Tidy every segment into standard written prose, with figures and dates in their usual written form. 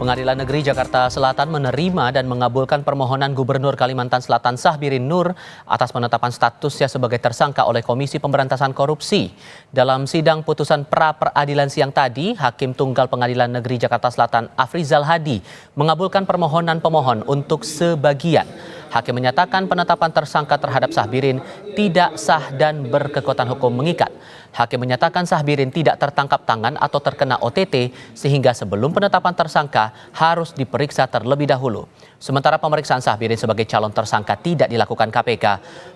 Pengadilan Negeri Jakarta Selatan menerima dan mengabulkan permohonan Gubernur Kalimantan Selatan Syahbirin Nur atas penetapan statusnya sebagai tersangka oleh Komisi Pemberantasan Korupsi. Dalam sidang putusan pra-peradilan siang tadi, Hakim Tunggal Pengadilan Negeri Jakarta Selatan Afrizal Hadi mengabulkan permohonan pemohon untuk sebagian. Hakim menyatakan penetapan tersangka terhadap Syahbirin tidak sah dan berkekuatan hukum mengikat. Hakim menyatakan Syahbirin tidak tertangkap tangan atau terkena OTT sehingga sebelum penetapan tersangka harus diperiksa terlebih dahulu. Sementara pemeriksaan Syahbirin sebagai calon tersangka tidak dilakukan KPK.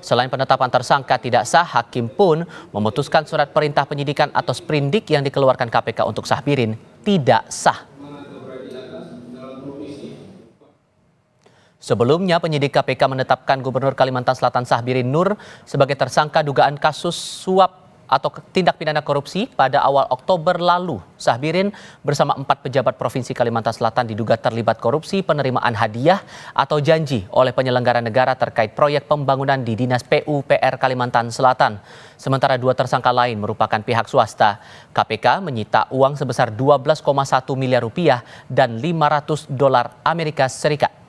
Selain penetapan tersangka tidak sah, Hakim pun memutuskan surat perintah penyidikan atau sprindik yang dikeluarkan KPK untuk Syahbirin tidak sah. Sebelumnya, penyidik KPK menetapkan Gubernur Kalimantan Selatan Syahbirin Nur sebagai tersangka dugaan kasus suap atau tindak pidana korupsi pada awal Oktober lalu. Syahbirin bersama 4 pejabat Provinsi Kalimantan Selatan diduga terlibat korupsi penerimaan hadiah atau janji oleh penyelenggara negara terkait proyek pembangunan di Dinas PUPR Kalimantan Selatan. Sementara 2 tersangka lain merupakan pihak swasta. KPK menyita uang sebesar 12,1 miliar rupiah dan $500 Amerika Serikat.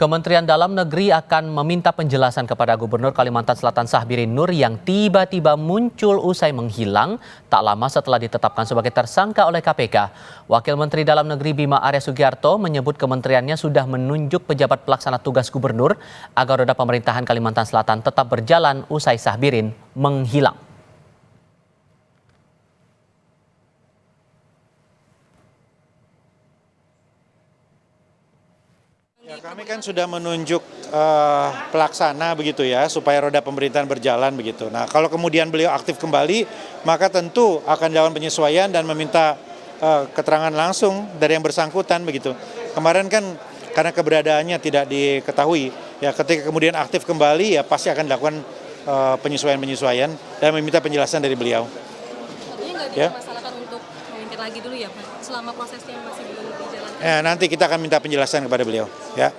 Kementerian Dalam Negeri akan meminta penjelasan kepada Gubernur Kalimantan Selatan Syahbirin Nur yang tiba-tiba muncul usai menghilang tak lama setelah ditetapkan sebagai tersangka oleh KPK. Wakil Menteri Dalam Negeri Bima Arya Sugiarto menyebut kementeriannya sudah menunjuk pejabat pelaksana tugas gubernur agar roda pemerintahan Kalimantan Selatan tetap berjalan usai Syahbirin menghilang. Ya, kami kan sudah menunjuk pelaksana begitu ya, supaya roda pemerintahan berjalan begitu. Nah, kalau kemudian beliau aktif kembali, maka tentu akan dilakukan penyesuaian dan meminta keterangan langsung dari yang bersangkutan begitu. Kemarin kan karena keberadaannya tidak diketahui, ya ketika kemudian aktif kembali ya pasti akan dilakukan penyesuaian dan meminta penjelasan dari beliau. Artinya nggak dipermasalahkan untuk memimpin lagi dulu ya Pak, selama prosesnya masih belum dijalankan? Nanti kita akan minta penjelasan kepada beliau. Ya.